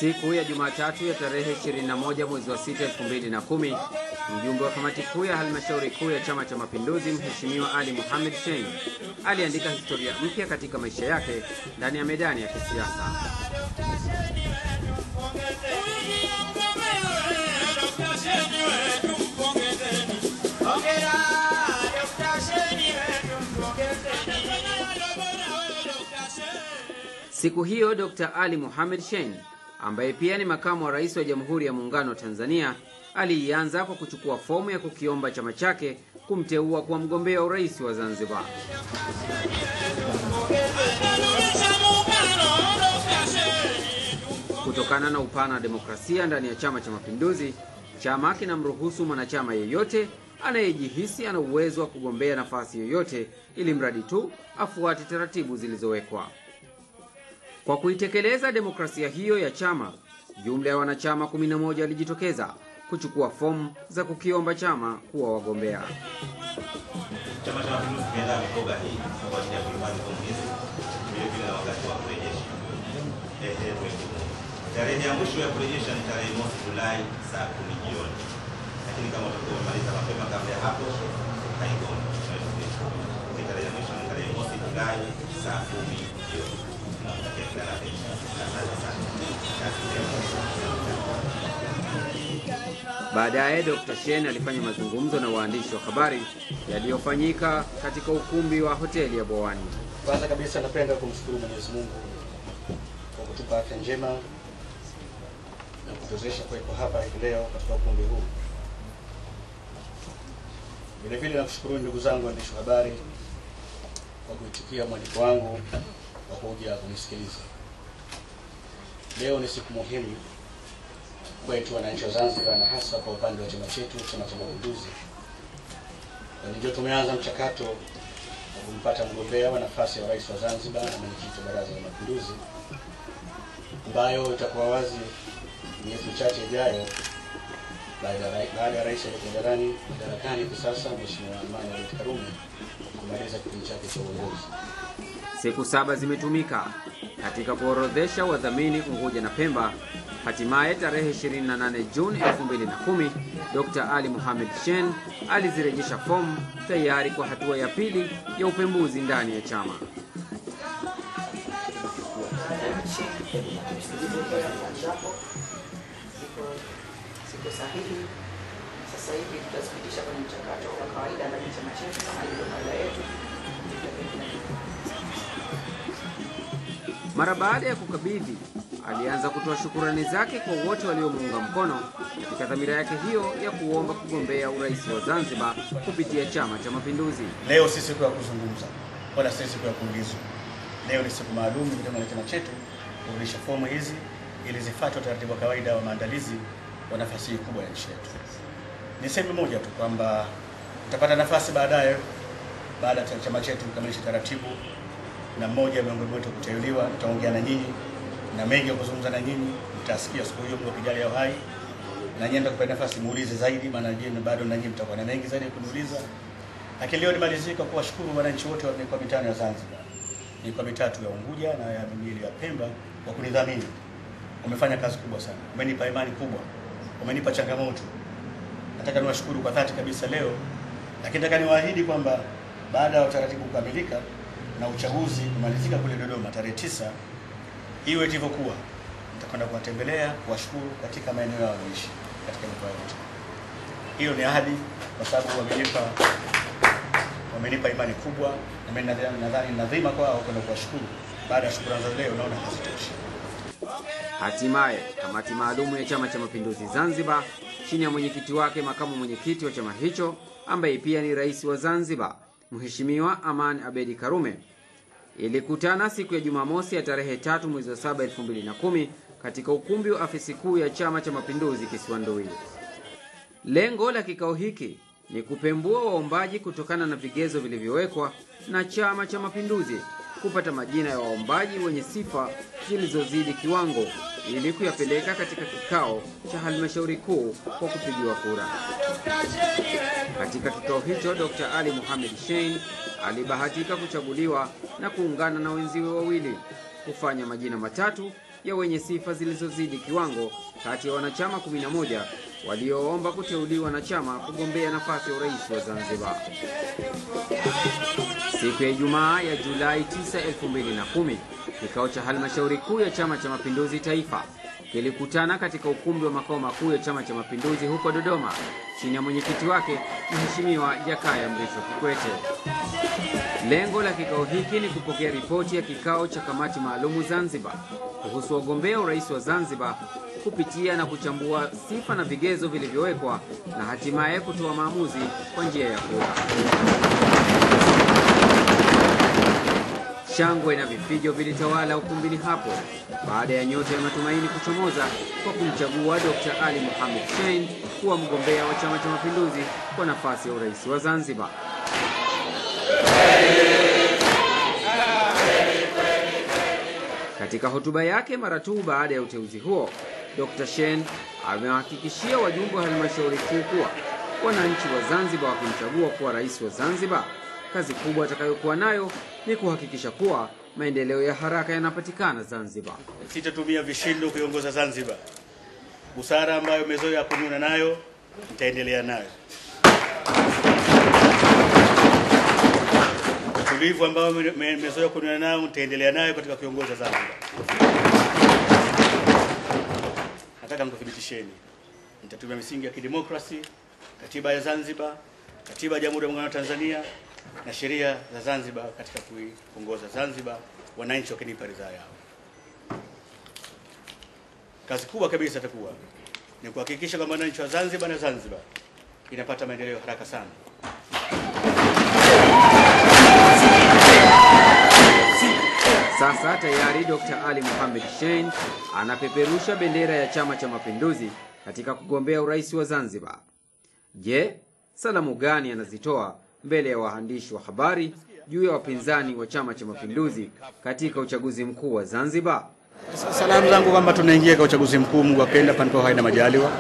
Siku ya Jumatatu ya tarehe 21 mwezi wa 6 2010, mjumbe wa kamati kuu ya halmashauri kuu ya Chama cha Mapinduzi Mheshimiwa Ali Mohamed Shein aliandika historia mpya katika maisha yake ndani ya medani ya kisiasa. Siku hiyo Dr. Ali Mohamed Shein, ambaye pia ni makamu wa rais wa Jamhuri ya Muungano wa Tanzania, alianza kwa kuchukua fomu ya kukiomba chama chake kumteua kuwa mgombea wa urais wa Zanzibar. Kutokana na upana wa demokrasia ndani ya Chama cha Mapinduzi, chama kinamruhusu mwanachama yeyote anayejihisi ana uwezo wa kugombea nafasi yoyote, ili mradi tu afuate taratibu zilizowekwa. Kwa kuitekeleza demokrasia hiyo ya chama, jumla ya wanachama 11 walijitokeza kuchukua fomu za kukiomba chama kuwa wagombea. Chama cha Mapinduzi kimeandaa mikoba hii kwa ajili ya kuhifadhi fomu hizi vile na wakati wa kurejesha. Tarehe ya mwisho ya kurejesha ni tarehe 1 Julai saa 10 jioni. Lakini kama utakuwa umemaliza mapema kabla ya hapo, haigoni. Tarehe ya mwisho ni tarehe 1 Julai saa 10 jioni. Baadaye Dr. Shein alifanya mazungumzo na waandishi wa habari yaliyofanyika katika ukumbi wa hoteli ya Bowani. Kwanza kabisa napenda kumshukuru Mwenyezi Mungu kwa kutupa afya njema na kutuwezesha kuwepo hapa hivi leo katika ukumbi huu. Vile vile nakushukuru ndugu zangu waandishi wa habari kwa kuitikia mwaliko wangu wa kuja kunisikiliza. Leo ni siku muhimu kwetu wananchi wa Zanzibar, na hasa kwa upande wa chama chetu, Chama cha Mapinduzi. Ndio tumeanza mchakato wa kumpata mgombea wa nafasi ya rais wa Zanzibar na mwenyekiti wa Baraza la Mapinduzi, ambayo itakuwa wazi miezi michache ijayo baada ya rais madarakani kwa sasa Mheshimiwa Aman Abeid Karume kumaliza kipindi chake cha uongozi. Siku 7 zimetumika katika kuorodhesha wadhamini Unguja na Pemba. Hatimaye tarehe 28 Juni 2010, Dr. Ali Mohamed Shein alizirejesha fomu tayari kwa hatua ya pili ya upembuzi ndani ya chama. Siku sahihi. Sasa hivi tutazipitisha kwenye mchakato wa kawaida ndani ya chama chetu kama ilivyo kawaida yetu. Mara baada ya kukabidhi, alianza kutoa shukurani zake kwa wote waliomuunga mkono katika dhamira yake hiyo ya kuomba kugombea urais wa Zanzibar kupitia Chama cha Mapinduzi. Leo si siku ya kuzungumza wala si siku ya kuulizwa. Leo ni siku maalum kwa chama chetu kurudisha fomu hizi ili zifuate utaratibu wa kawaida wa maandalizi wa nafasi hii kubwa ya nchi yetu. Niseme moja tu kwamba utapata nafasi baadaye baada ya chama chetu kukamilisha taratibu na mmoja miongoni mwetu kuteuliwa. Nitaongea na nyinyi na mengi ya kuzungumza na nyinyi, mtasikia siku hiyo Mungu kijali ya uhai, na nyinyi mtakupa nafasi muulize zaidi, maana nyinyi bado na nyinyi mtakuwa na mengi zaidi kuniuliza. Lakini leo nimalizika kuwashukuru wananchi wote wa mikoa mitano ya Zanzibar, mikoa mitatu ya Unguja na ya miwili ya Pemba kwa kunidhamini. Wamefanya kazi kubwa sana, wamenipa imani kubwa, wamenipa changamoto. Nataka niwashukuru kwa dhati kabisa leo, lakini nataka niwaahidi kwamba baada ya utaratibu kukamilika na uchaguzi kumalizika kule Dodoma tarehe 9, iwe ilivyokuwa, nitakwenda kuwatembelea, kuwashukuru katika maeneo yao wanaoishi katika mikoa yote. Hiyo ni ahadi, kwa sababu wamenipa imani kubwa, na mimi nadhani nadhima kwao kwenda kuwashukuru. Baada ya shukrani za leo naona hazitoshi. Hatimaye kamati maalumu ya Chama cha Mapinduzi Zanzibar chini ya mwenyekiti wake makamu mwenyekiti wa chama hicho ambaye pia ni rais wa Zanzibar Mheshimiwa Aman Abeid Karume ilikutana siku ya Jumamosi ya tarehe 3 mwezi wa 7 2010 katika ukumbi wa afisi kuu ya Chama cha Mapinduzi Kisiwandui. Lengo la kikao hiki ni kupembua waombaji kutokana na vigezo vilivyowekwa na Chama cha Mapinduzi, kupata majina ya waombaji wenye sifa zilizozidi kiwango ili kuyapeleka katika kikao cha halmashauri kuu kwa kupigiwa kura. Katika kikao hicho Dr. Ali Mohamed Shein alibahatika kuchaguliwa na kuungana na wenziwe wawili kufanya majina matatu ya wenye sifa zilizozidi kiwango kati ya wanachama 11 walioomba kuteuliwa na chama kugombea nafasi ya urais wa Zanzibar. Siku ya Ijumaa ya Julai 9, 2010, kikao cha halmashauri kuu ya Chama cha Mapinduzi Taifa kilikutana katika ukumbi wa makao makuu ya Chama cha Mapinduzi huko Dodoma chini ya mwenyekiti wake Mheshimiwa Jakaya Mrisho Kikwete. Lengo la kikao hiki ni kupokea ripoti ya kikao cha kamati maalumu Zanzibar kuhusu wagombea urais wa Zanzibar, kupitia na kuchambua sifa na vigezo vilivyowekwa na hatimaye kutoa maamuzi kwa njia ya kura. Shangwe na vifijo vilitawala ukumbini hapo baada ya nyota ya matumaini kuchomoza kwa kumchagua Dr. Ali Mohamed Shein kuwa mgombea wa Chama cha Mapinduzi kwa nafasi ya urais wa Zanzibar. Katika hotuba yake mara tu baada ya uteuzi huo, Dr. Shein amewahakikishia wajumbe wa halmashauri kuu kuwa wananchi wa Zanzibar wakimchagua kuwa rais wa Zanzibar, kazi kubwa atakayokuwa nayo ni kuhakikisha kuwa maendeleo ya haraka yanapatikana Zanzibar. Sitatumia vishindo kuiongoza Zanzibar. Busara ambayo mezoea kununa nayo nitaendelea nayo. Utulivu ambao mezoea kununa nayo nitaendelea nayo katika kuiongoza Zanzibar. Nataka nikuthibitisheni, nitatumia misingi ya kidemokrasi, katiba ya Zanzibar, katiba ya Jamhuri ya Muungano wa Tanzania na sheria za Zanzibar katika kuiongoza Zanzibar, wananchi wakinipa ridhaa yao. Kazi kubwa kabisa itakuwa ni kuhakikisha kwamba wananchi wa Zanzibar na Zanzibar inapata maendeleo haraka sana. Sasa tayari Dr. Ali Mohamed Shein anapeperusha bendera ya Chama cha Mapinduzi katika kugombea urais wa Zanzibar. Je, salamu gani anazitoa mbele ya waandishi wa habari juu ya wapinzani wa Chama cha Mapinduzi katika uchaguzi mkuu wa Zanzibar? Salamu zangu kwamba tunaingia kwa uchaguzi mkuu, Mungu akipenda, panapo hai na majaliwa.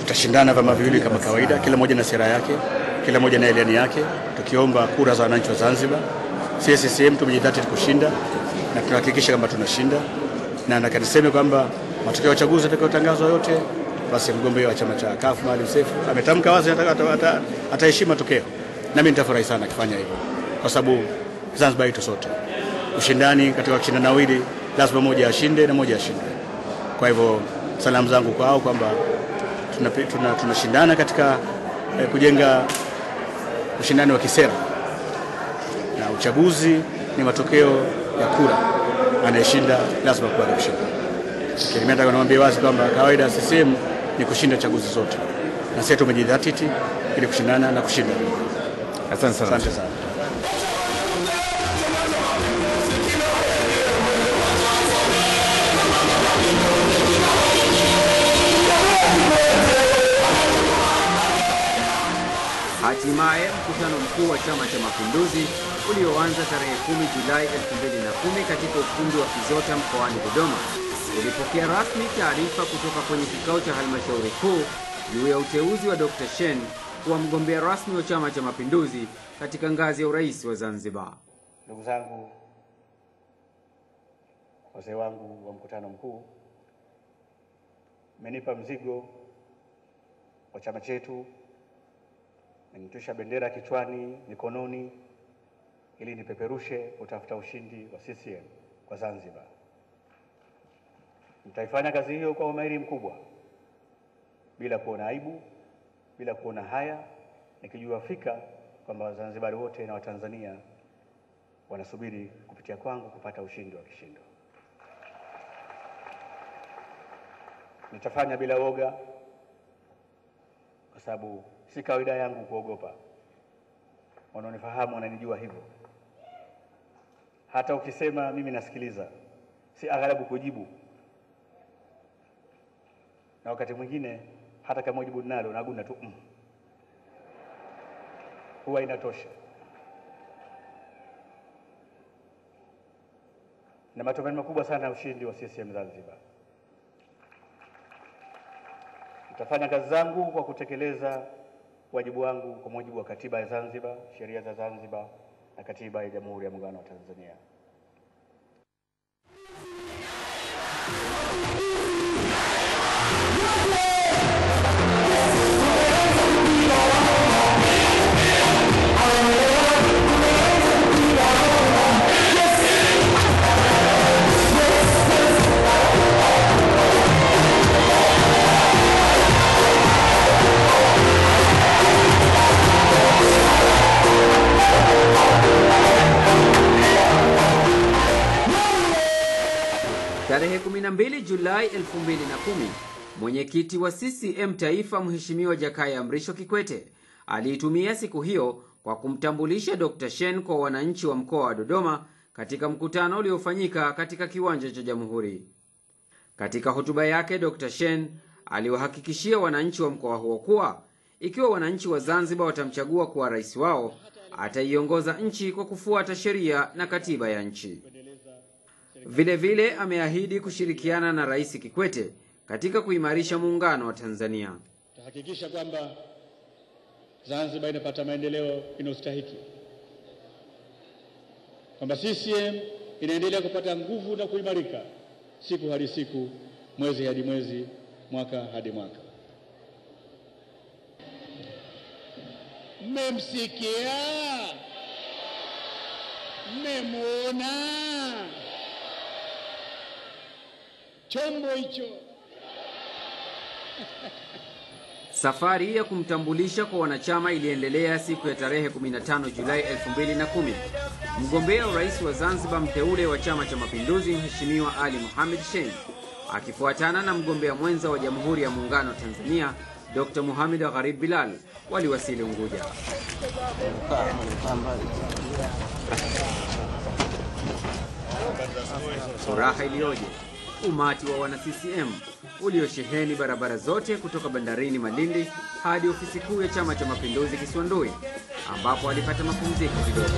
Tutashindana vyama viwili kama kawaida, kila moja na sera yake, kila moja na ilani yake, tukiomba kura za wananchi wa Zanzibar. CCM tumejidhatiti kushinda na tunahakikisha kwamba tunashinda, na nakaniseme kwamba matokeo ya uchaguzi yatakayotangazwa yote, basi mgombea wa chama cha CUF Maalim Seif ametamka wazi ataheshimu matokeo, na mimi nitafurahi sana akifanya hivyo, kwa sababu Zanzibar yetu sote. Ushindani katika kushindana wawili, lazima mmoja ashinde na mmoja ashinde. Kwa hivyo salamu zangu kwao kwamba tunashindana katika kujenga ushindani wa kisera, na uchaguzi ni matokeo ya kura, anayeshinda lazima kubali kushinda. Mimi nataka niwaambie wazi kwamba kawaida CCM ni kushinda chaguzi zote, na sisi tumejidhatiti ili kushindana na kushinda. Asante sana. Asante sana. Hatimaye mkutano mkuu wa Chama cha Mapinduzi ulioanza tarehe 10 Julai 2010 katika ukumbi wa Kizota mkoani Dodoma ulipokea rasmi taarifa kutoka kwenye kikao cha halmashauri kuu juu ya uteuzi wa Dr. Shein kuwa mgombea rasmi wa Chama cha Mapinduzi katika ngazi ya urais wa Zanzibar. Ndugu zangu, wazee wangu wa mkutano mkuu, mmenipa mzigo wa chama chetu, mmenitwisha bendera kichwani, mikononi, ili nipeperushe kutafuta ushindi wa CCM kwa Zanzibar. Nitaifanya kazi hiyo kwa umahiri mkubwa, bila kuona aibu, bila kuona haya, nikijua fika kwamba Wazanzibari wote na Watanzania wanasubiri kupitia kwangu kupata ushindi wa kishindo. Nitafanya bila woga, kwa sababu si kawaida yangu kuogopa. Wanaonifahamu wananijua hivyo. Hata ukisema mimi nasikiliza, si aghalabu kujibu. Na wakati mwingine hata kama ujibu nalo naguna tu huwa inatosha. Na matumaini makubwa sana ushindi wa CCM Zanzibar. Nitafanya kazi zangu kwa kutekeleza wajibu wangu kwa mujibu wa katiba ya Zanzibar, sheria za Zanzibar na Katiba ya Jamhuri ya Muungano wa Tanzania. Tarehe 12 Julai 2010, mwenyekiti wa CCM Taifa Mheshimiwa Jakaya Mrisho Kikwete aliitumia siku hiyo kwa kumtambulisha Dr. Shein kwa wananchi wa mkoa wa Dodoma katika mkutano uliofanyika katika kiwanja cha Jamhuri. Katika hotuba yake, Dr. Shein aliwahakikishia wananchi wa mkoa huo kuwa ikiwa wananchi wa Zanzibar watamchagua kuwa rais wao, ataiongoza nchi kwa kufuata sheria na katiba ya nchi. Vile vile ameahidi kushirikiana na Rais Kikwete katika kuimarisha muungano wa Tanzania. Tahakikisha kwamba Zanzibar inapata maendeleo inayostahiki, kwamba CCM inaendelea kupata nguvu na kuimarika siku hadi siku, mwezi hadi mwezi, mwaka hadi mwaka. Mmemsikia? Mmemwona? Chombo hicho. Safari ya kumtambulisha kwa wanachama iliendelea siku ya tarehe 15 Julai 2010. Mgombea urais wa Zanzibar mteule wa Chama cha Mapinduzi Mheshimiwa Ali Mohamed Shein akifuatana na mgombea mwenza wa Jamhuri ya Muungano wa Tanzania Dr. Mohamed Gharib Bilal waliwasili Unguja. Furaha iliyoje! Umati wa wana CCM uliosheheni barabara zote kutoka bandarini Malindi hadi ofisi kuu ya Chama cha Mapinduzi Kiswandui, ambapo alipata mapumziko kidogo.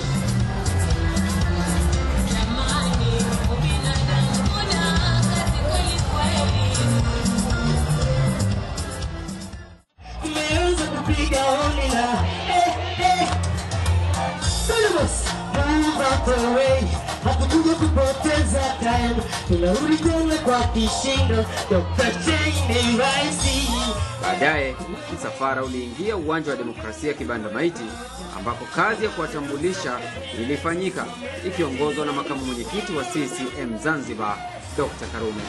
Hatukuja kupoteza time, tunarudi tena kwa kishindo, Dr. Shein ni rais. Baadaye msafara uliingia uwanja wa Demokrasia Kibanda Maiti, ambako kazi ya kuwatambulisha ilifanyika ikiongozwa na makamu mwenyekiti wa CCM Zanzibar Dr. Karume.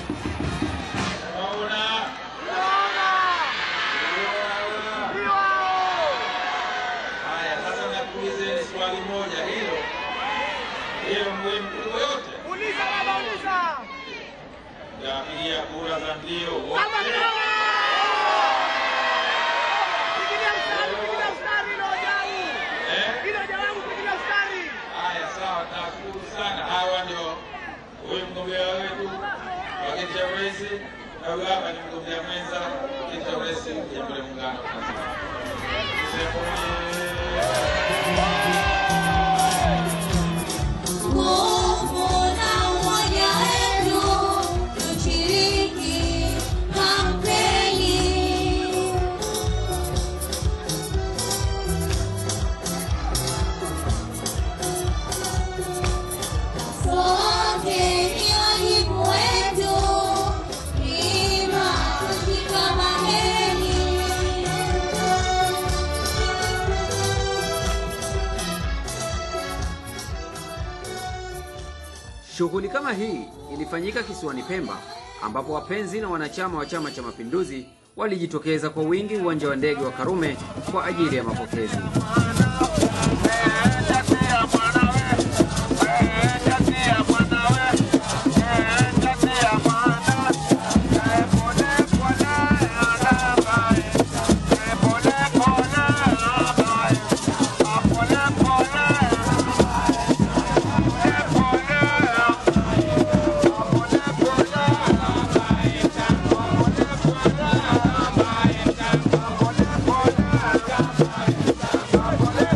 Swali moja hilo muhimu yote. Uliza baba, uliza. Ya kura za ndio. Pigilia mstari leo jau. Hilo jawabu, pigilia mstari. Haya, sawa, nashukuru sana. Hawa ndio huyu mgombea wetu wa kiti cha urais, au hapa ni mgombea mwenza wa kiti cha urais wa Jamhuri ya Muungano wa Tanzania. Shughuli kama hii ilifanyika kisiwani Pemba, ambapo wapenzi na wanachama wa Chama cha Mapinduzi walijitokeza kwa wingi uwanja wa ndege wa Karume kwa ajili ya mapokezi. Bye.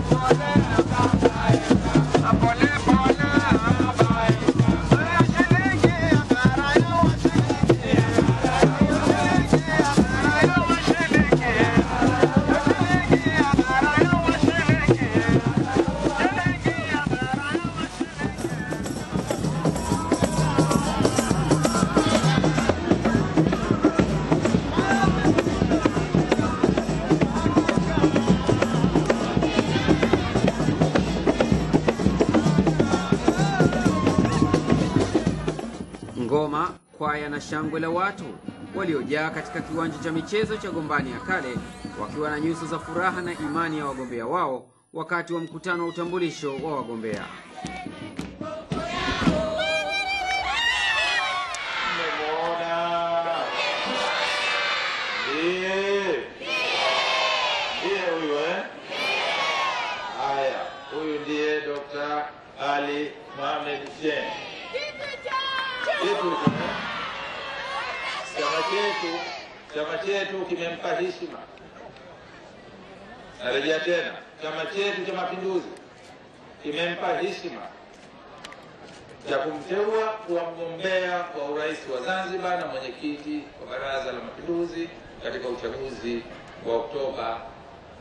kwaya na shangwe la watu waliojaa katika kiwanja cha michezo cha Gombani ya Kale, wakiwa na nyuso za furaha na imani ya wagombea wao wakati wa mkutano wa utambulisho wa wagombea. Huyu ndiye Dr. Ali Mohamed Shein. Chama chetu kimempa heshima. Narejea tena, chama chetu cha Mapinduzi kimempa heshima cha kumteua kuwa mgombea wa urais wa Zanzibar na mwenyekiti wa Baraza la Mapinduzi katika uchaguzi wa Oktoba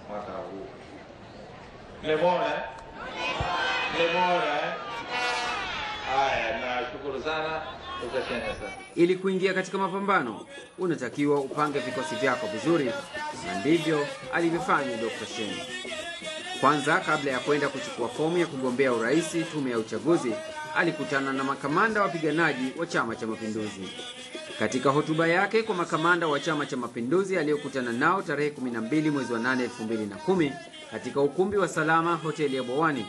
mwaka huu. Mmemwona? Haya, nashukuru sana. Ili kuingia katika mapambano, unatakiwa upange vikosi vyako vizuri, na ndivyo alivyofanya Dr. Shein. Kwanza, kabla ya kwenda kuchukua fomu ya kugombea urais, tume ya uchaguzi alikutana na makamanda wapiganaji wa Chama cha Mapinduzi. Katika hotuba yake kwa makamanda wa Chama cha Mapinduzi aliyokutana nao tarehe 12 mwezi wa 8 2010 katika ukumbi wa Salama hoteli ya Bwawani,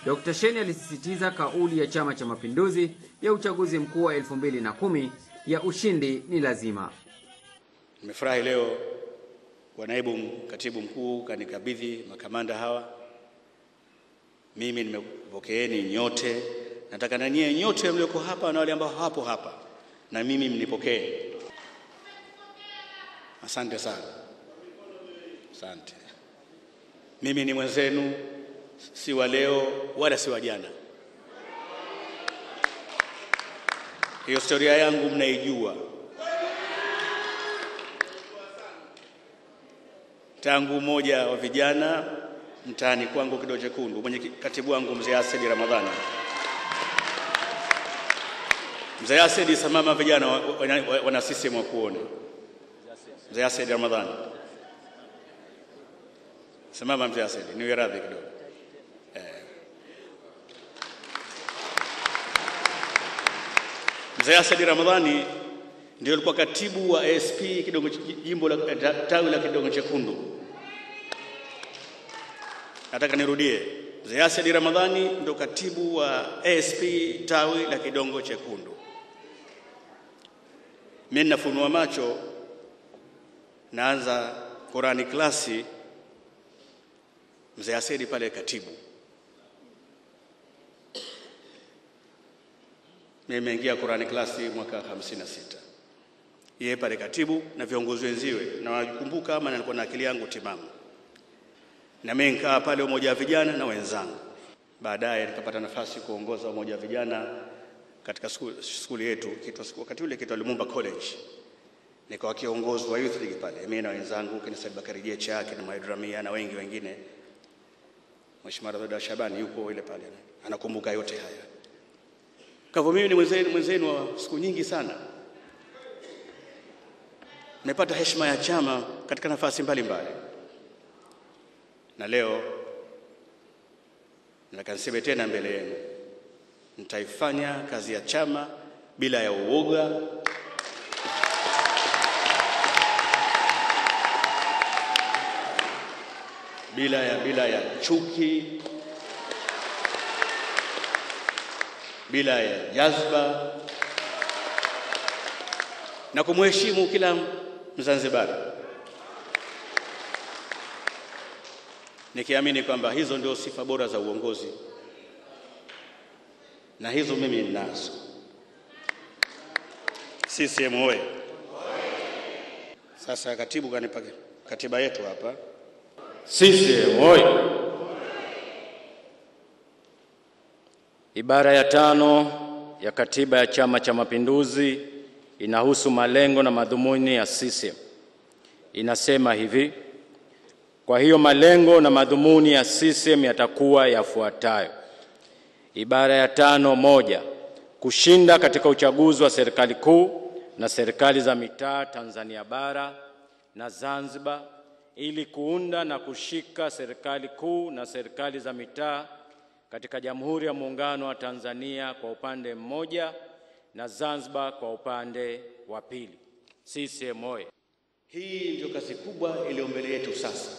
Dr. Shein alisisitiza kauli ya Chama cha Mapinduzi ya uchaguzi mkuu wa 2010 ya ushindi ni lazima. Nimefurahi leo kwa naibu katibu mkuu kanikabidhi makamanda hawa. Mimi nimepokeeni nyote. Nataka na nyie nyote mlioko hapa na wale ambao hapo hapa na mimi mnipokee. Asante sana. Asante. Mimi ni mwenzenu, si wa leo wala si wa jana. Hiyo historia yangu mnaijua. Tangu mmoja wa vijana mtaani kwangu Kidongo Chekundu, mwenye katibu wangu Mzee Asedi Ramadhani. Mzee Asedi, samama vijana wana CCM wa kuona. Mzee Asedi Ramadhani. Samama Mzee Asedi, niwe radhi kidogo. Mzee Asedi Ramadhani ndio alikuwa katibu wa ASP Kidongo, jimbo la tawi la Kidongo Chekundu. Nataka nirudie, Mzee Asedi Ramadhani ndio katibu wa ASP tawi la Kidongo Chekundu. Mimi nafunua macho, naanza Qurani klasi, Mzee Asedi pale katibu. Mimi nimeingia Qurani klasi mwaka 56. Yeye pale katibu na viongozi wenziwe, na wakumbuka maana nilikuwa na akili yangu timamu. Na mimi nikaa pale umoja wa vijana na wenzangu. Baadaye nikapata nafasi kuongoza umoja wa vijana katika shule yetu, wakati ule kitu Lumumba College. Nikawa kiongozi wa youth league pale. Mimi na wenzangu kina Said Bakari Jecha, kina Maidramia na wengi wengine. Mheshimiwa Radha Shabani yuko ile pale. Anakumbuka yote haya. Kwa hivyo mimi ni mwenzenu wa siku nyingi sana. Nimepata heshima ya chama katika nafasi mbalimbali. Na leo nataka niseme tena mbele yenu, nitaifanya kazi ya chama bila ya uoga, bila ya chuki, bila ya jazba, na kumheshimu kila Mzanzibari, nikiamini kwamba hizo ndio sifa bora za uongozi, na hizo mimi ninazo. CCM oye! Sasa katibu kanipa katiba yetu hapa. CCM oye! Ibara ya 5 ya katiba ya Chama cha Mapinduzi inahusu malengo na madhumuni ya CCM. Inasema hivi: kwa hiyo malengo na madhumuni ya CCM yatakuwa yafuatayo. Ibara ya 5(1), kushinda katika uchaguzi wa serikali kuu na serikali za mitaa Tanzania bara na Zanzibar, ili kuunda na kushika serikali kuu na serikali za mitaa katika Jamhuri ya Muungano wa Tanzania kwa upande mmoja, na Zanzibar kwa upande wa pili. CCM oyee! Hii ndio kazi kubwa iliyo mbele yetu sasa.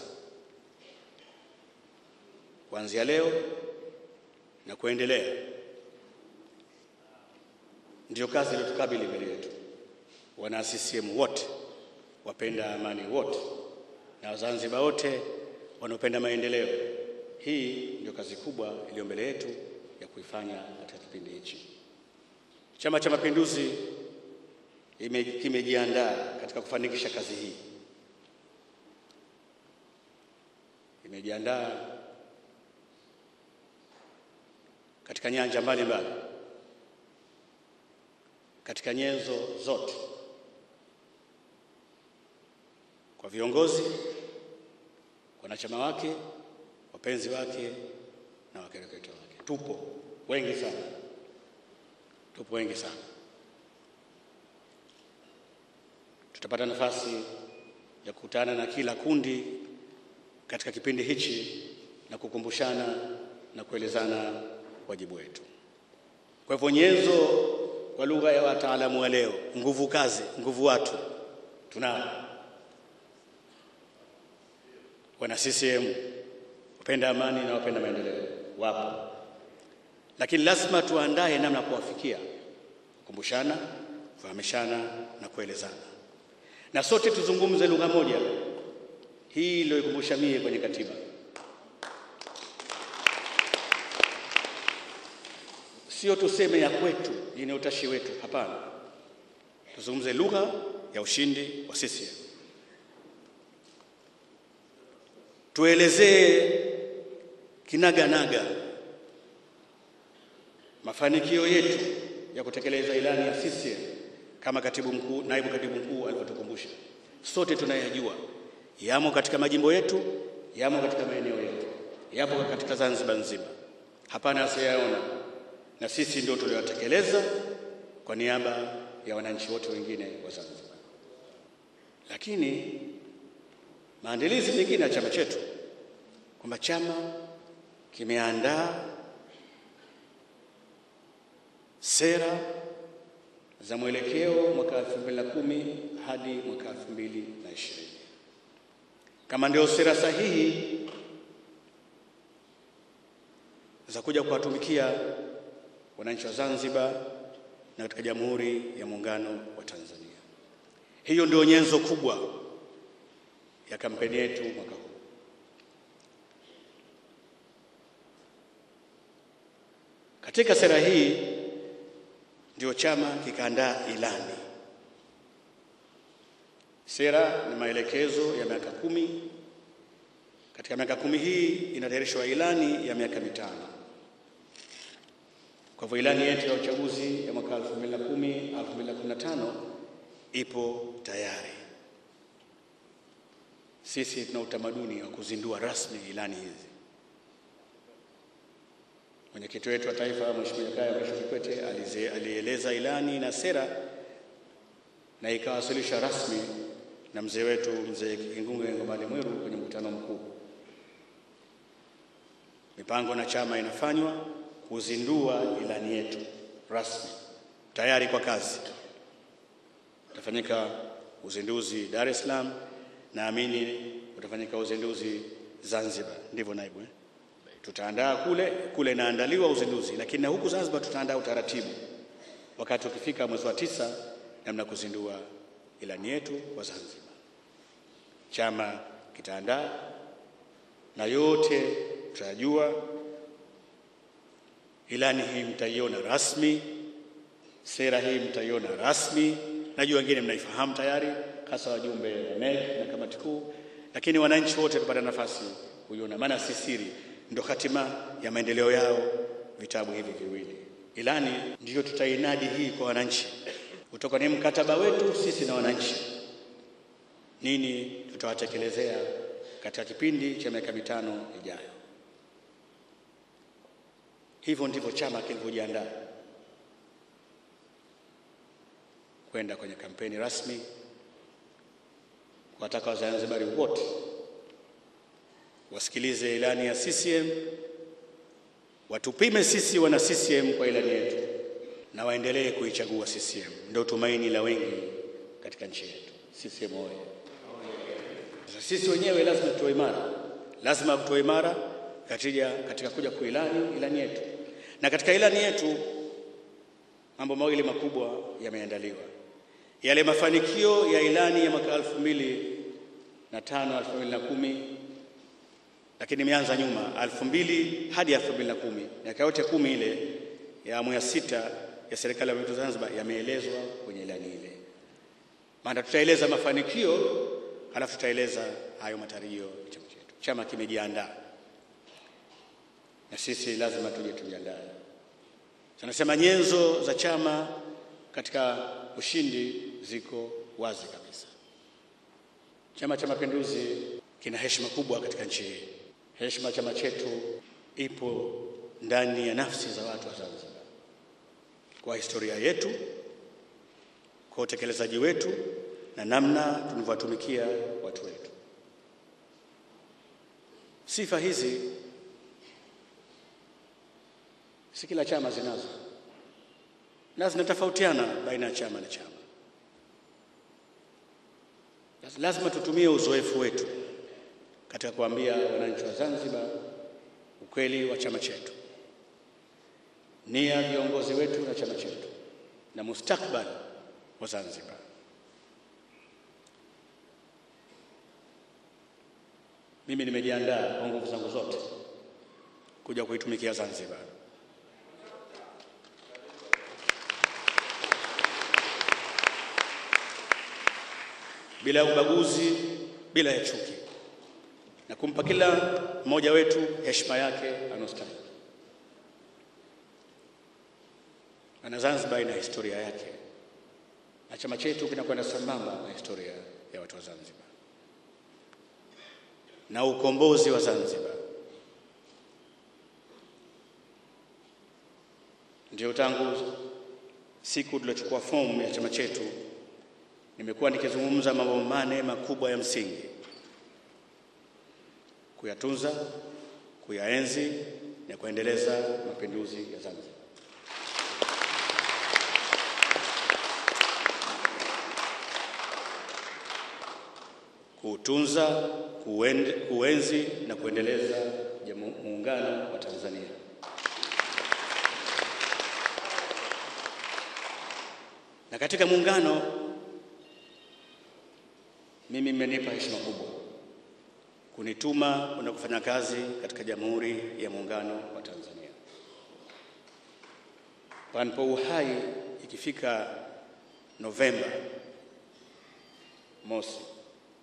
Kuanzia leo na kuendelea, ndio kazi iliyotukabili mbele yetu. Wana CCM wote, wapenda amani wote, na Wazanzibar wote wanaopenda maendeleo. Hii ndio kazi kubwa iliyo mbele yetu ya kuifanya katika kipindi hichi. Chama cha Mapinduzi kimejiandaa katika kufanikisha kazi hii. Imejiandaa katika nyanja mbalimbali, katika nyenzo zote, kwa viongozi, wanachama wake, wapenzi wake na wakereketo wake. Tupo wengi sana. Tutapata nafasi ya kukutana na kila kundi katika kipindi hichi na kukumbushana na kuelezana wajibu wetu. Kwa hivyo nyenzo, kwa lugha ya wataalamu wa leo, nguvu kazi, nguvu watu tunao. Wana CCM wapenda amani na wapenda maendeleo wapo, lakini lazima tuandae namna kuwafikia, kukumbushana, kufahamishana na kuelezana, na sote tuzungumze lugha moja. Hii ndio ikumbusha mie kwenye katiba. Sio tuseme ya kwetu, yenye utashi wetu, hapana. Tuzungumze lugha ya ushindi wa CCM. Tuelezee kinaganaga mafanikio yetu ya kutekeleza ilani ya CCM kama naibu katibu mkuu alivyotukumbusha. Sote tunayajua, yamo katika majimbo yetu, yamo katika maeneo yetu, yapo katika Zanzibar nzima. Hapana asiyaona, na sisi ndio tuliotekeleza kwa niaba ya wananchi wote wengine wa Zanzibar. Lakini maandalizi mengine ya chama chetu, kwamba chama kimeandaa sera za mwelekeo mwaka 2010 hadi mwaka 2020. Kama ndio sera sahihi za kuja kuwatumikia wananchi wa Zanzibar na katika Jamhuri ya Muungano wa Tanzania. Hiyo ndio nyenzo kubwa ya kampeni yetu mwaka huu. Katika sera hii ndio chama kikaandaa ilani. Sera ni maelekezo ya miaka 10. Katika miaka 10 hii inatayarishwa ilani ya miaka 5. Kwa hivyo ilani yetu ya uchaguzi ya mwaka 2010-2015 ipo tayari. Sisi tuna utamaduni wa kuzindua rasmi ilani hizi. Mwenyekiti wetu wa taifa Mheshimiwa Jakaya Mrisho Kikwete alieleza ilani na sera na ikawasilisha rasmi na mzee wetu mzee Kingunge Ngomale Mwiru kwenye mkutano mkuu. Mipango na chama inafanywa kuzindua ilani yetu rasmi, tayari kwa kazi. Utafanyika uzinduzi Dar es Salaam, naamini utafanyika uzinduzi Zanzibar. Ndivyo naibu tutaandaa kule naandaliwa uzinduzi, lakini na huku Zanzibar tutaandaa utaratibu wakati ukifika mwezi wa 9 namna kuzindua ilani yetu wa Zanzibar. Chama kitaandaa na yote tutajua. Ilani hii mtaiona rasmi, sera hii mtaiona rasmi. Najua wengine mnaifahamu tayari, hasa wajumbe wa NEC na kamati kuu, lakini wananchi wote tupata nafasi kuiona, maana si siri, ndio hatima ya maendeleo yao vitabu hivi viwili. Ilani ndiyo tutainadi hii kwa wananchi, kutoka ni mkataba wetu sisi na wananchi, nini tutawatekelezea katika kipindi cha miaka 5 ijayo. Hivyo ndivyo chama kilivyojiandaa kwenda kwenye kampeni rasmi, kuwataka Wazanzibari wote wasikilize ilani ya CCM, watupime sisi wana CCM kwa ilani yetu, na waendelee kuichagua CCM. Ndio tumaini la wengi katika nchi yetu. CCM oye! Sasa sisi wenyewe lazima tuwe imara. Lazima tuwe imara katika kuja ilani yetu. Na katika ilani yetu mambo mawili makubwa yameandaliwa. Yale mafanikio ya ilani ya mwaka 2005 2010, lakini imeanza nyuma 2000 hadi 2010, miaka yote 10 ile ya awamu ya 6 ya serikali ya Mapinduzi Zanzibar yameelezwa kwenye ilani ile. Maana tutaeleza mafanikio halafu tutaeleza hayo matarajio ya chama chetu. Chama kimejiandaa na sisi lazima tujiandae. Tunasema nyenzo za chama katika ushindi ziko wazi kabisa. Chama cha Mapinduzi kina heshima kubwa katika nchi hii. Heshima chama chetu ipo ndani ya nafsi za watu wa Zanzibar, kwa historia yetu, kwa utekelezaji wetu na namna tunavyowatumikia watu wetu. Sifa hizi si kila chama zinazo, na zinatofautiana baina ya chama na chama. Lazima tutumie uzoefu wetu katika kuambia wananchi wa Zanzibar ukweli wa chama chetu, nia ya viongozi wetu na chama chetu, na mustakbali wa Zanzibar. Mimi nimejiandaa kwa nguvu zangu zote kuja kuitumikia Zanzibar. Bila ubaguzi, bila ya chuki, na kumpa kila mmoja wetu heshima yake anostahili. Na Zanzibar ina historia yake, na chama chetu kinakwenda sambamba na historia ya watu wa Zanzibar na ukombozi wa Zanzibar. Ndio tangu siku tulichukua fomu ya chama chetu nimekuwa nikizungumza mambo mane makubwa ya msingi: kuyatunza, kuyaenzi na kuendeleza mapinduzi ya Zanzibar. Kutunza, kuenzi na kuendeleza muungano wa Tanzania. Na katika muungano mimi mmenipa heshima kubwa kunituma kwenda kufanya kazi katika Jamhuri ya Muungano wa Tanzania. Panapo uhai, ikifika Novemba mosi,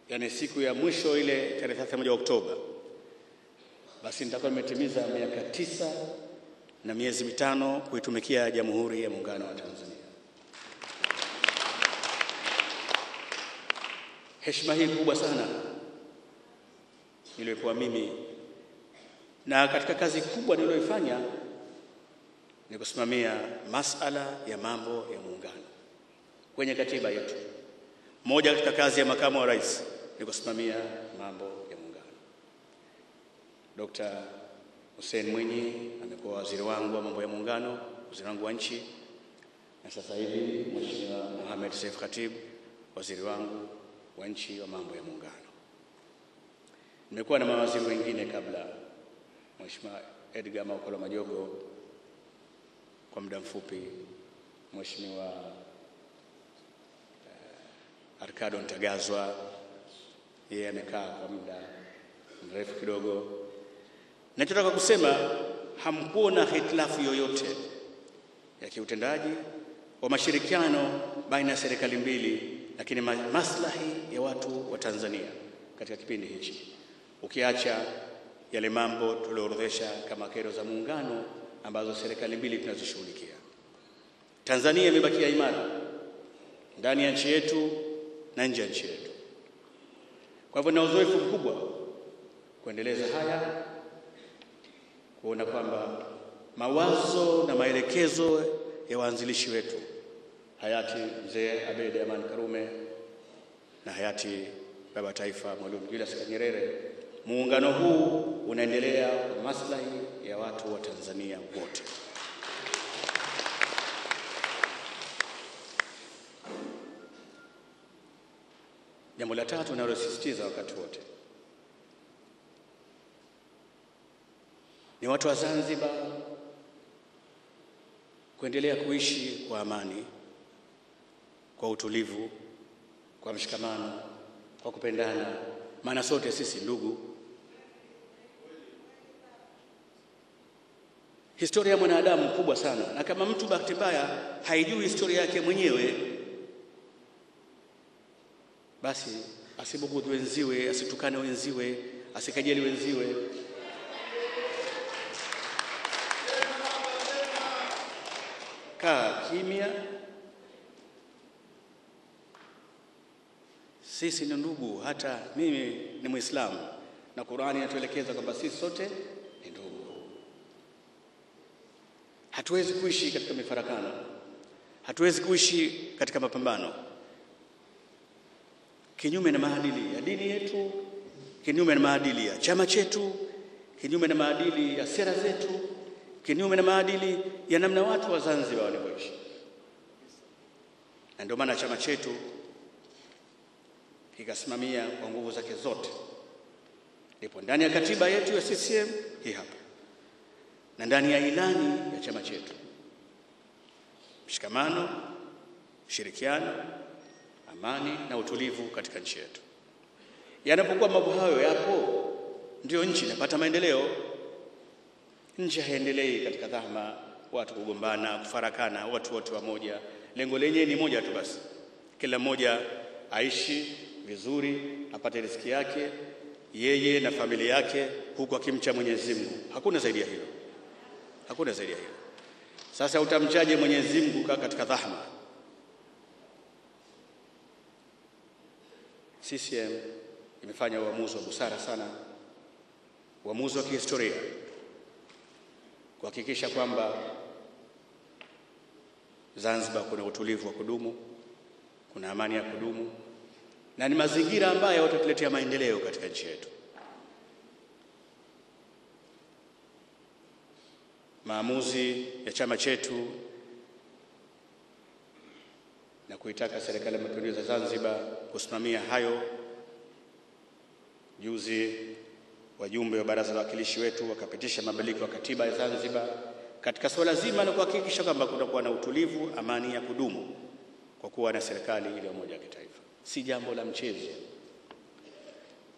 yani siku ya mwisho ile tarehe 31 Oktoba, basi nitakuwa nimetimiza miaka 9 na miezi 5 kuitumikia Jamhuri ya Muungano wa Tanzania. Heshima hii kubwa sana niliyopewa mimi, na katika kazi kubwa niliyoifanya ni kusimamia masala ya mambo ya muungano kwenye katiba yetu. Moja katika kazi ya makamu wa rais ni kusimamia mambo ya muungano. Dr. Hussein Mwinyi amekuwa waziri wangu wa mambo ya muungano, waziri wangu wa nchi, na sasa hivi Mheshimiwa Mohamed Seif Khatib waziri wangu wa nchi wa mambo ya muungano. Nimekuwa na mawaziri wengine kabla, Mheshimiwa Edgar Maukolo Majogo kwa muda mfupi, Mheshimiwa Arkado Ntagazwa, yeye amekaa kwa muda mrefu kidogo. Nachotaka kusema, hamkuona hitilafu yoyote ya kiutendaji wa mashirikiano baina ya serikali mbili, lakini maslahi ya watu wa Tanzania katika kipindi hichi, ukiacha yale mambo tuliorodhesha kama kero za muungano ambazo serikali mbili tunazishughulikia. Tanzania imebakia imara ndani ya nchi yetu na nje ya nchi yetu. Kwa hivyo na uzoefu mkubwa kuendeleza haya, kuona kwamba mawazo na maelekezo ya waanzilishi wetu hayati Mzee Abeid Amani Karume na hayati Baba Taifa Mwalimu Julius Nyerere, muungano huu unaendelea kwa maslahi ya watu wa Tanzania wote. Jambo la tatu nalosisitiza wakati wote ni watu wa Zanzibar kuendelea kuishi kwa amani, kwa utulivu, kwa mshikamano, kwa kupendana, maana sote sisi ndugu. Historia ya mwanadamu kubwa sana, na kama mtu bahati mbaya haijui historia yake mwenyewe, basi asibughudhi wenziwe, asitukane wenziwe, asikajeli wenziwe. Kaa kimya. Sisi ni ndugu, hata mimi ni Muislamu na Qur'ani inatuelekeza kwamba sisi sote ni ndugu. Hatuwezi kuishi katika mifarakano, hatuwezi kuishi katika mapambano, kinyume na maadili ya dini yetu, kinyume na maadili ya chama chetu, kinyume na maadili ya sera zetu, kinyume na maadili ya namna watu wa Zanzibar wanavyoishi. Na ndio maana chama chetu kikasimamia kwa nguvu zake zote, ndipo ndani ya katiba yetu ya CCM hii hapa, na ndani ya ilani ya chama chetu, mshikamano, shirikiano, amani na utulivu katika nchi yetu. Yanapokuwa mambo hayo yapo, ndio nchi inapata maendeleo. Nchi haiendelei katika dhahma, watu kugombana, kufarakana, watu wote wamoja. Lengo lenyewe ni moja tu basi, kila mmoja aishi vizuri, apate riziki yake yeye na familia yake, huku akimcha Mwenyezi Mungu. Hakuna zaidi ya hilo, hakuna zaidi ya hilo. Sasa utamchaje Mwenyezi Mungu katika dhahma? CCM imefanya uamuzi wa busara sana, uamuzi wa kihistoria, kuhakikisha kwamba Zanzibar kuna utulivu wa kudumu, kuna amani ya kudumu, na ni mazingira ambayo yatatuletea maendeleo katika nchi yetu. Maamuzi ya chama chetu na kuitaka Serikali ya Mapinduzi ya Zanzibar kusimamia hayo. Juzi wajumbe wa Baraza la Wawakilishi wetu wakapitisha mabadiliko ya katiba ya Zanzibar katika swala zima la kuhakikisha kwamba kutakuwa na utulivu, amani ya kudumu, kwa kuwa na serikali ile moja ya kitaifa. Si jambo la mchezo.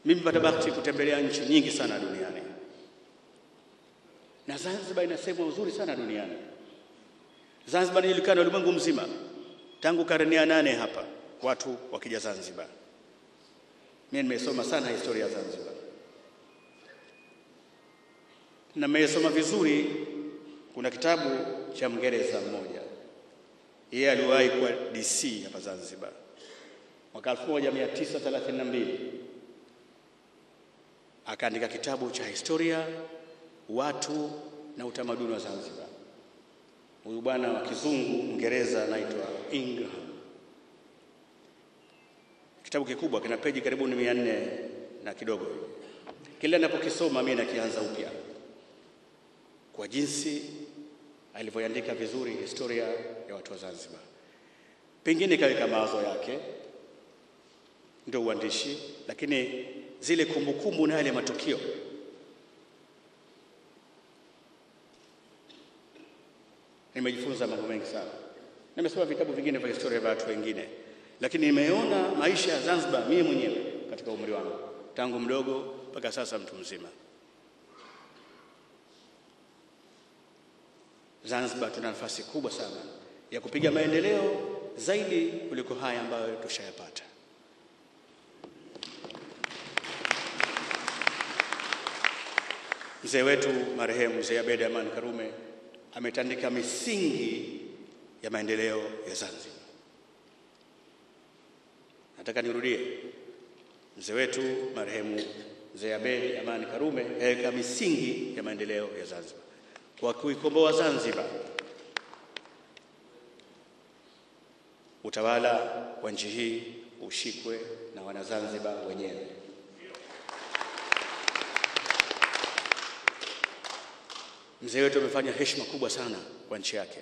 Mimi nimepata bahati kutembelea nchi nyingi sana duniani, na Zanzibar inasemwa uzuri sana duniani. Zanzibar inajulikana ulimwengu mzima tangu karne ya 8 hapa watu wakija Zanzibar. Mimi nimesoma sana historia ya Zanzibar, na nimesoma vizuri. Kuna kitabu cha Mngereza mmoja, yeye aliwahi kuwa DC hapa Zanzibar mwaka 1932, akaandika kitabu cha historia, watu na utamaduni wa Zanzibar. Huyu bwana wa kizungu Mngereza anaitwa Ingram. Kitabu kikubwa, kina peji karibu 400 na kidogo. Kila ninapokisoma mimi nakianza upya kwa jinsi alivyoandika vizuri historia ya watu wa Zanzibar. Pengine kaweka mawazo yake ndio uandishi, lakini zile kumbukumbu na yale matukio nimejifunza mambo mengi sana. Nimesoma vitabu vingine vya historia vya watu wengine, lakini nimeona maisha ya Zanzibar mimi mwenyewe katika umri wangu tangu mdogo mpaka sasa mtu mzima. Zanzibar tuna nafasi kubwa sana ya kupiga maendeleo zaidi kuliko haya ambayo tushayapata. Mzee wetu marehemu Mzee Abedi Amani Karume ametandika misingi ya maendeleo ya Zanzibar. Nataka nirudie, mzee wetu marehemu Mzee Abedi Amani Karume ameweka misingi ya maendeleo ya Zanzibar kwa kuikomboa Zanzibar. Utawala wa nchi hii ushikwe na wana Zanzibar wenyewe. Mzee wetu amefanya heshima kubwa sana kwa nchi yake,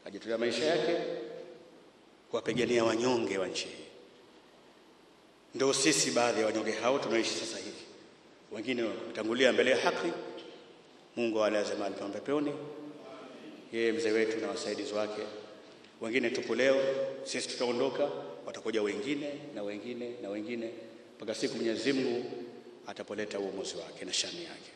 ajitolea maisha yake kuwapigania wanyonge wa nchi hii. Ndio sisi baadhi ya wanyonge hao tunaishi sasa hivi. Wengine watangulia mbele ya haki. Mungu alaze mahali pema peponi, yeye mzee wetu na wasaidizi wake. Wengine tupo leo, sisi tutaondoka, watakuja wengine na wengine na wengine mpaka siku Mwenyezi Mungu atapoleta uamuzi wake na shani yake.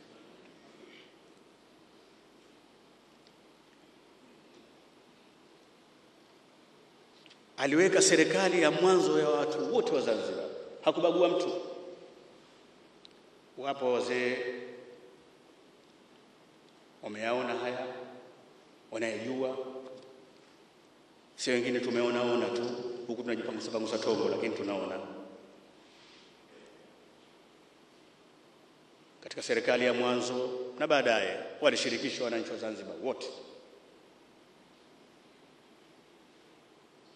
Aliweka serikali ya mwanzo ya watu wote wa Zanzibar, hakubagua mtu. Wapo wazee wameyaona haya, wanayajua. Si wengine tumeona tu huku tunajipangusa tongo, lakini tunaona. Katika serikali ya mwanzo na baadaye walishirikishwa wananchi wa Zanzibar wote.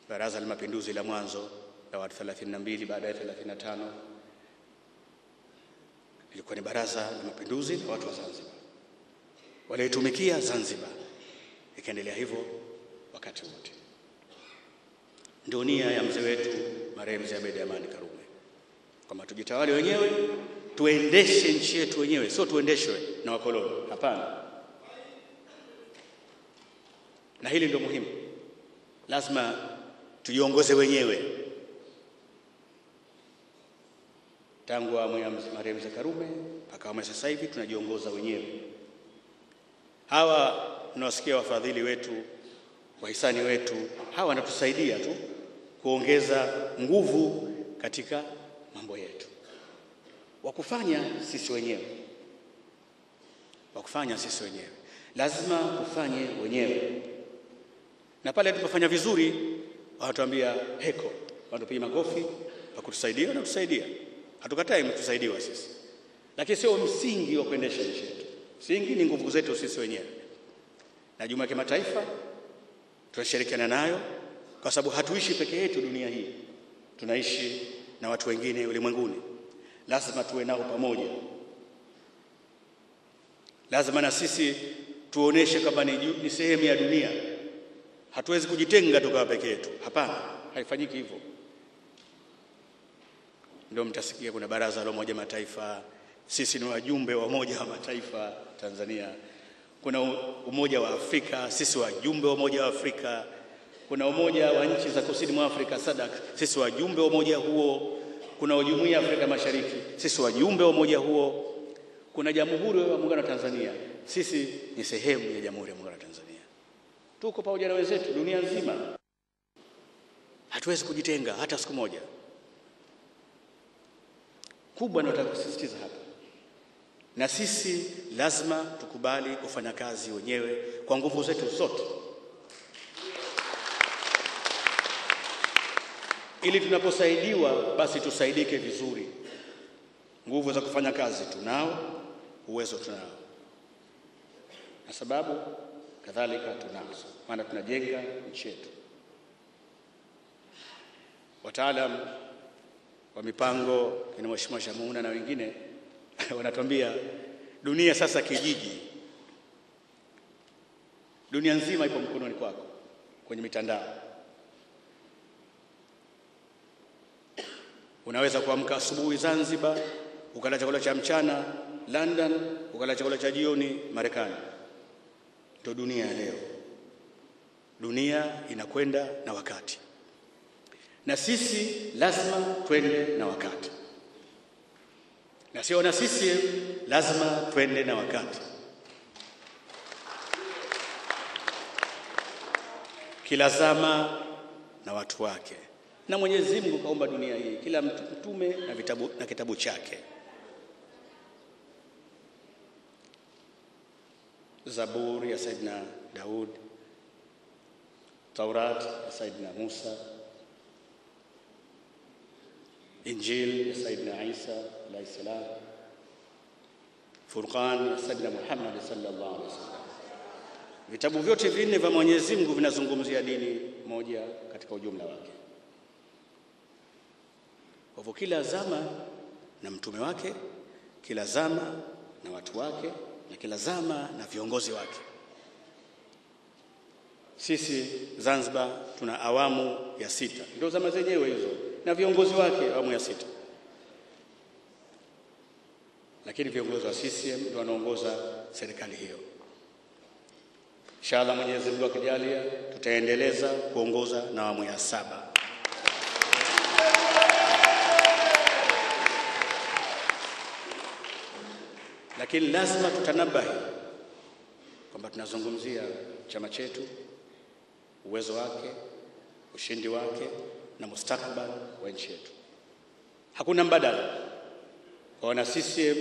Baraza la Mapinduzi la mwanzo la watu 32, baadaye 35, ilikuwa ni Baraza la Mapinduzi la watu wa Zanzibar. Walitumikia Zanzibar, ikaendelea hivyo wakati wote. Ndio nia ya mzee wetu marehemu Mzee Abeid Amani Karume, kwamba tujitawale wenyewe, tuendeshe nchi yetu wenyewe, sio tuendeshwe na wakoloni. Hapana. Na hili ndio muhimu. Lazima tujiongoze wenyewe. Tangu awamu ya marehemu Mzee Karume mpaka awamu sasa hivi tunajiongoza wenyewe. Hawa tunawasikia wafadhili wetu, wahisani wetu, hawa wanatusaidia tu kuongeza nguvu katika mambo yetu. Wakufanya sisi wenyewe. Lazima tufanye wenyewe. Na pale tunapofanya vizuri, wanatuambia heko, wanatupigia makofi, wakutusaidia na kutusaidia. Hatukatai mtusaidiwa sisi. Lakini sio msingi wa kuendesha nchi yetu. Msingi ni nguvu zetu sisi wenyewe. Na jumuiya ya kimataifa tunashirikiana nayo, kwa sababu hatuishi peke yetu dunia hii. Tunaishi na watu wengine ulimwenguni. Lazima tuwe nao pamoja. Lazima na sisi tuoneshe kama ni sehemu ya dunia. Hatuwezi kujitenga tukawa peke yetu. Hapana, haifanyiki hivyo. Ndio mtasikia kuna Baraza la Umoja wa Mataifa, sisi ni wajumbe wa Umoja wa Mataifa Tanzania. Kuna Umoja wa Afrika, sisi wajumbe wa Umoja wa Afrika. Kuna Umoja wa Nchi za Kusini mwa Afrika SADC, sisi wajumbe wa umoja huo. Kuna Jumuiya ya Afrika Mashariki, sisi wajumbe wa umoja huo. Kuna Jamhuri ya Muungano wa Tanzania, sisi ni sehemu ya Jamhuri ya Muungano wa Tanzania. Tuko pamoja na wenzetu dunia nzima. Hatuwezi kujitenga hata siku moja. Kubwa nataka kusisitiza hapa. Na sisi lazima tukubali kufanya kazi wenyewe kwa nguvu zetu zote. Ili tunaposaidiwa basi tusaidike vizuri. Nguvu za kufanya kazi tunao, uwezo tunao. Na sababu kadhalika tunazo, maana tunajenga nchi yetu. Wataalam wa mipango kina Mheshimiwa Shamuna na wengine wanatuambia dunia sasa kijiji. Dunia nzima ipo mkononi kwako kwenye mitandao. Unaweza kuamka asubuhi Zanzibar, ukala chakula cha mchana London, ukala chakula cha jioni Marekani. Ndio dunia leo. Dunia inakwenda na wakati. Na sisi lazima twende na wakati. Na sio na sisi lazima twende na wakati. Kila zama na watu wake. Na Mwenyezi Mungu kaumba dunia hii, kila mtume na kitabu chake. Zaburi ya Saidina Daud, Taurat ya Saidina Musa, Injili ya Saidina Isa alayhi salam, Furqan ya Saidina Muhammad sallallahu alaihi wasallam. Vitabu vyote vinne vya Mwenyezi Mungu vinazungumzia dini moja katika ujumla wake. Kwa hivyo kila zama na mtume wake, kila zama na watu wake, na kila zama na viongozi wake. Sisi Zanzibar tuna awamu ya 6. Ndio zama zenyewe hizo. Na viongozi wake awamu ya 6. lakini viongozi wa CCM ndio wanaongoza serikali hiyo. Inshallah Mwenyezi Mungu akijalia tutaendeleza kuongoza na awamu ya 7. Lakini lazima tutanabahi kwamba tunazungumzia chama chetu, uwezo wake, ushindi wake na mustakabali wa nchi yetu. Hakuna mbadala kwa wana CCM,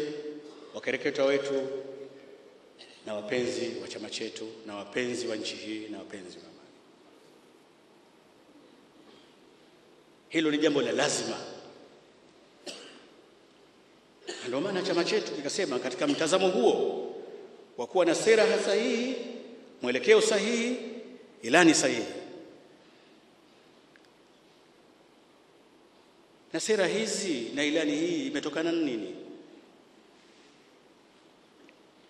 wakereketwa wetu na wapenzi wa chama chetu na wapenzi wa nchi hii na wapenzi wa amani. Hilo ni jambo la lazima. Ndio maana chama chetu kikasema katika mtazamo huo wa kuwa na sera sahihi, mwelekeo sahihi, ilani sahihi. Na sera hizi na ilani hii imetokana na nini?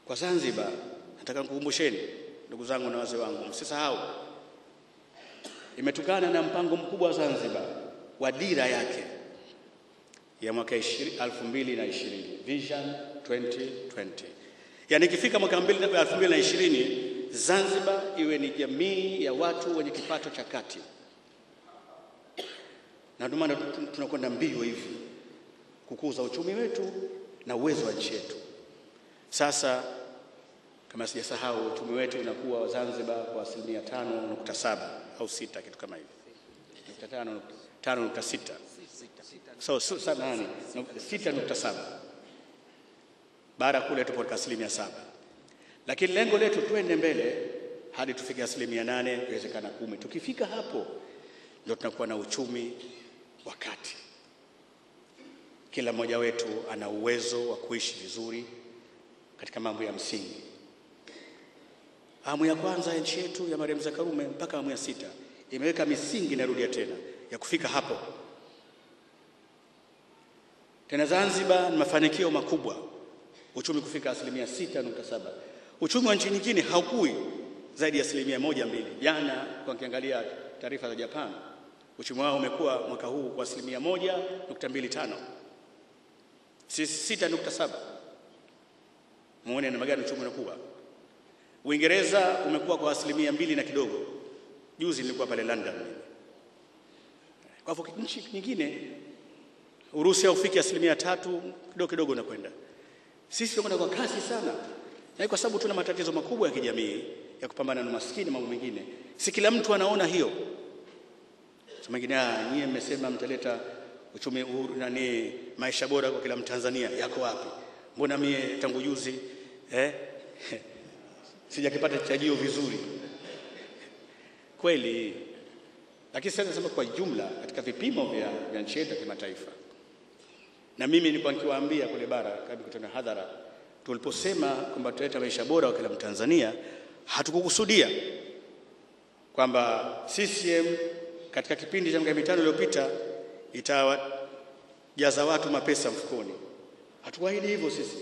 Kwa Zanzibar, nataka kukumbusheni ndugu zangu na wazee wangu, msisahau, imetokana na mpango mkubwa wa Zanzibar wa dira yake ya mwaka 2020, Vision 2020. Yani ikifika mwaka 2020 Zanzibar iwe ni jamii ya watu wenye kipato cha kati. Na ndio maana tunakwenda mbio hivi kukuza uchumi wetu na uwezo wa nchi yetu. Sasa kama sijasahau, uchumi wetu unakuwa wa Zanzibar kwa 5.7 au 6, kitu kama hivi. 5.6. So sana ni 6.7. Bara kule tupo kwa 7. Lakini lengo letu tuende mbele hadi tufike 8, iwezekana 10. Tukifika hapo ndio tunakuwa na uchumi wa kati. Kila mmoja wetu ana uwezo wa kuishi vizuri katika mambo ya msingi. Awamu ya kwanza ya nchi yetu ya Mariam Zakarume mpaka awamu ya 6 imeweka misingi, narudia tena, ya kufika hapo. Tena Zanzibar ni mafanikio makubwa, uchumi kufika 6.7. Uchumi wa nchi nyingine haukui zaidi ya 1-2. Jana kwa kiangalia taarifa za Japan, uchumi wao umekuwa mwaka huu kwa 1.25. Sisi 6.7. Muone namna gani uchumi unakuwa. Uingereza umekuwa kwa 2% na kidogo. Juzi nilikuwa pale London. Kwa hivyo nchi nyingine, Urusi haufiki 3% kidogo kidogo unakwenda. Sisi tunakwenda kwa kasi sana. Na kwa sababu tuna matatizo makubwa ya kijamii ya kupambana na maskini, mambo mengine. Si kila mtu anaona hiyo. Mwingine nyie mmesema mtaleta uchumi huru na ni maisha bora kwa kila Mtanzania. Yako wapi? Mbona mie tangu juzi sijakipata chajio vizuri? Kweli. Lakini sasa nasema kwa jumla katika vipimo vya nchi yetu kimataifa. Na mimi nilikuwa nikiwaambia kule bara kabla kutana hadhara, tuliposema kwamba tutaleta maisha bora kwa kila Mtanzania, hatukukusudia kwamba CCM katika kipindi cha miaka 5 iliyopita itawajaza watu mapesa mfukoni. Hatukuahidi hivyo sisi.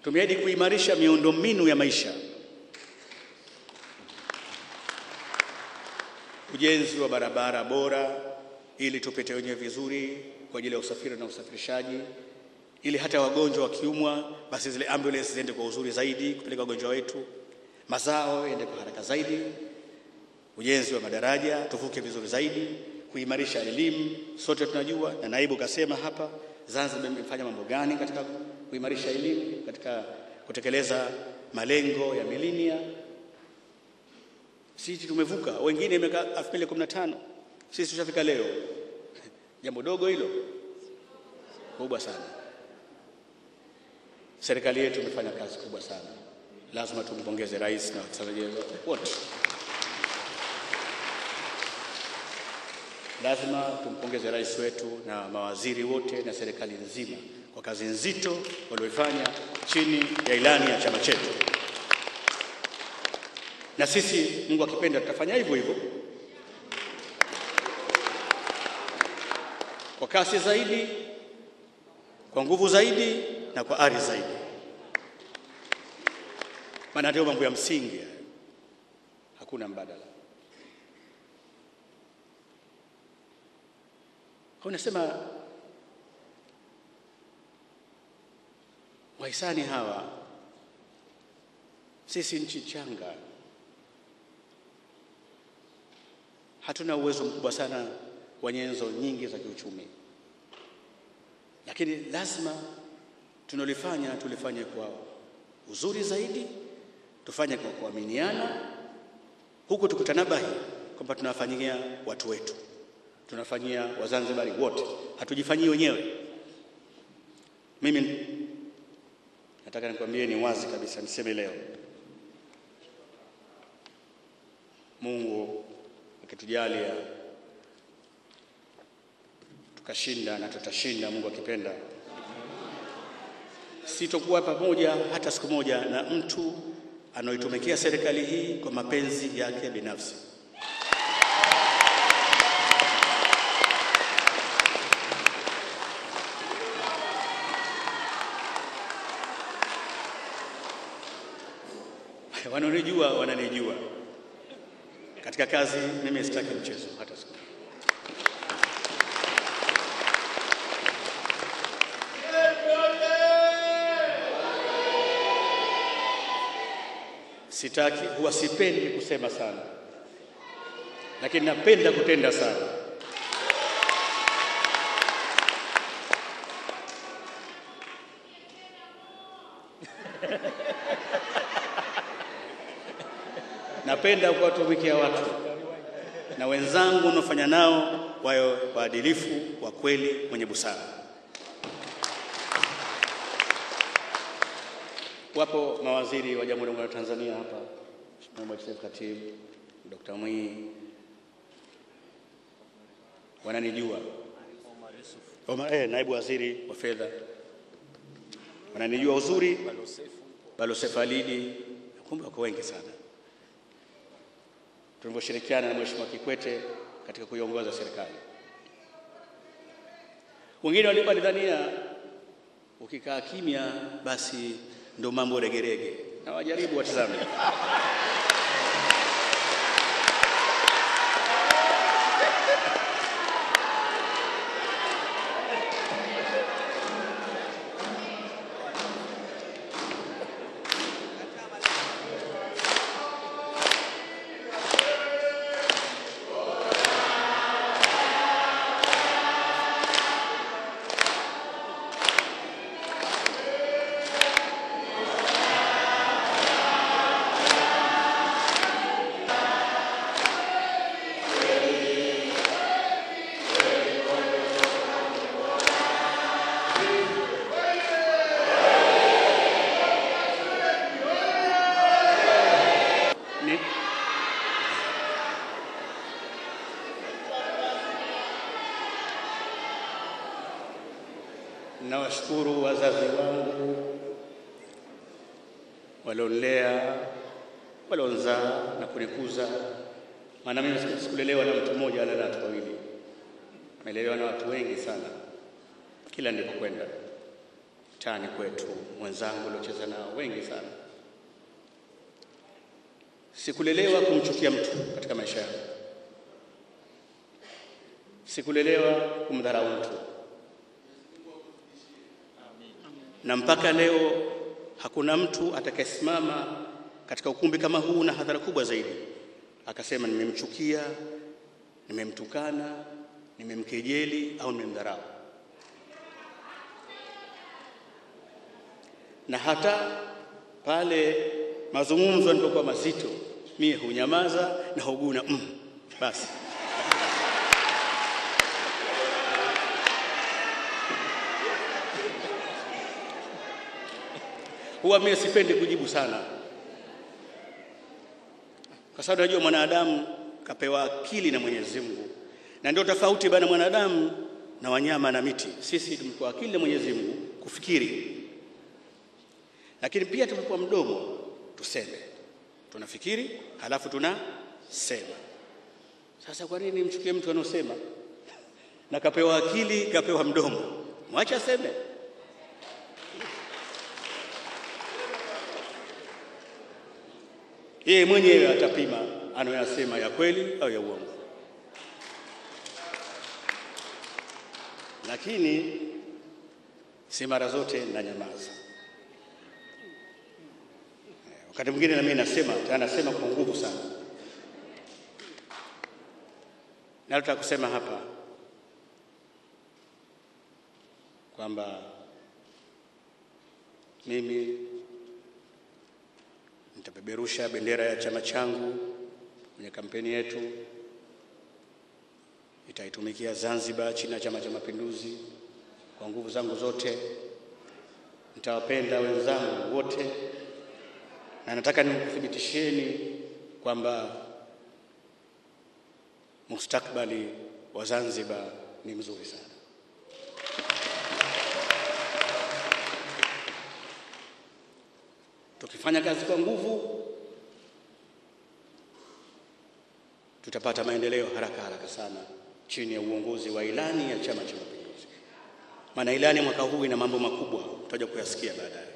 Tumeahidi kuimarisha miundombinu ya maisha. Ujenzi wa barabara bora ili tupite wenyewe vizuri kwa ajili ya usafiri na usafirishaji, ili hata wagonjwa wakiumwa basi zile ambulance ziende kwa uzuri zaidi kupeleka wagonjwa wetu, mazao yaende kwa haraka zaidi, ujenzi wa madaraja tuvuke vizuri zaidi, kuimarisha elimu. Sote tunajua na naibu kasema hapa Zanzibar imefanya mambo gani katika kuimarisha elimu, katika kutekeleza malengo ya milenia. Sisi tumevuka, wengine imeka 2015, sisi tushafika leo. Jambo dogo hilo, kubwa sana. Serikali yetu imefanya kazi kubwa sana. Lazima tumpongeze rais na watendaji wote. Lazima tumpongeze rais wetu na mawaziri wote na serikali nzima kwa kazi nzito walioifanya chini ya ilani ya chama chetu. Na sisi Mungu akipenda tutafanya hivyo hivyo. Kwa kasi zaidi, kwa nguvu zaidi na kwa ari zaidi. Maana ndio mambo ya msingi. Hakuna mbadala. Unasema wahisani hawa, sisi nchi changa, hatuna uwezo mkubwa sana wa nyenzo nyingi za kiuchumi, lakini lazima tunalifanya tulifanye kwa uzuri zaidi, tufanye kwa kuaminiana, huku tukutanabahi kwamba tunafanyia watu wetu, tunafanyia Wazanzibari wote, hatujifanyii wenyewe. Mimi nataka nikwambie ni wazi kabisa, niseme leo, Mungu akitujalia tukashinda, na tutashinda Mungu akipenda, sitokuwa pamoja hata siku moja na mtu anayetumikia serikali hii kwa mapenzi yake binafsi. Wananijua, wananijua. Katika kazi mimi sitaki mchezo hata siku. Sitaki, huwa sipendi kusema sana, lakini napenda kutenda sana. Napenda kuwatumikia watu na wenzangu nafanya nao wawe waadilifu, wa kweli, wenye busara. Wapo mawaziri wa Jamhuri ya Muungano wa Tanzania hapa, Mheshimiwa Chief Katibu, Dr. Mwinyi, wananijua. Naibu Waziri wa Fedha wananijua uzuri, Balozi Falidi, kumbe wako wengi sana. Tunavyoshirikiana na Mheshimiwa Kikwete katika kuiongoza serikali. Wengine walidhania ukikaa kimya basi ndio mambo regerege, na wajaribu watazame. Nawashukuru wazazi wangu walionilea, walionzaa na kunikuza. Maana mimi sikulelewa na mtu mmoja wala na watu wawili. Nimelelewa na watu wengi sana. Kila nilipokwenda mtaani kwetu, mwenzangu aliocheza nao wengi sana. Sikulelewa kumchukia mtu katika maisha yangu. Sikulelewa kumdharau mtu. Na mpaka leo hakuna mtu atakayesimama katika ukumbi kama huu na hadhara kubwa zaidi akasema nimemchukia, nimemtukana, nimemkejeli au nimemdharau. Na hata pale mazungumzo yanapokuwa mazito, mimi hunyamaza na huguna basi. Huwa mimi sipendi kujibu sana, kwa sababu najua mwanadamu kapewa akili na Mwenyezi Mungu, na ndio tofauti bana mwanadamu na wanyama na miti. Sisi tumepewa akili na Mwenyezi Mungu kufikiri, lakini pia tumepewa mdomo tuseme. Tunafikiri halafu tunasema. Sasa kwa nini mchukie mtu anosema? Na kapewa akili, kapewa mdomo, mwacha aseme. Yeye mwenyewe atapima anayosema ya kweli au ya uongo. Lakini si mara zote na nyamaza. Wakati mwingine na mimi nasema kwa nguvu sana. Nataka kusema hapa kwamba mimi nitapeperusha bendera ya chama changu kwenye kampeni yetu. Nitaitumikia Zanzibar chini ya Chama cha Mapinduzi kwa nguvu zangu zote. Nitawapenda wenzangu wote, na nataka nikuthibitisheni kwamba mustakbali wa Zanzibar ni mzuri sana. Tukifanya kazi kwa nguvu, tutapata maendeleo haraka sana chini ya uongozi wa ilani ya Chama cha Mapinduzi. Maana ilani mwaka huu ina mambo makubwa, tutaje kuyasikia baadaye.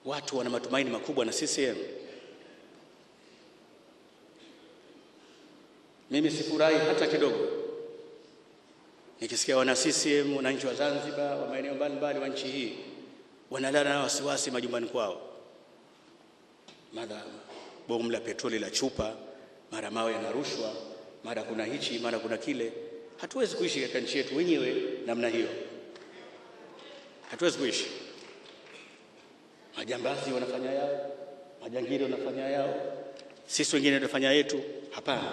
Watu wana matumaini makubwa na CCM. Mimi sifurahi hata kidogo nikisikia wana CCM, wananchi wa Zanzibar, wa maeneo mbalimbali wa nchi hii wanalala na wasiwasi majumbani kwao. Mara bomu la petroli la chupa, mara mawe yanarushwa, mara kuna hichi, mara kuna kile. Hatuwezi kuishi katika nchi yetu wenyewe namna hiyo. Hatuwezi kuishi. Majambazi wanafanya yao, majangili wanafanya yao, sisi wengine tunafanya yetu. Hapana.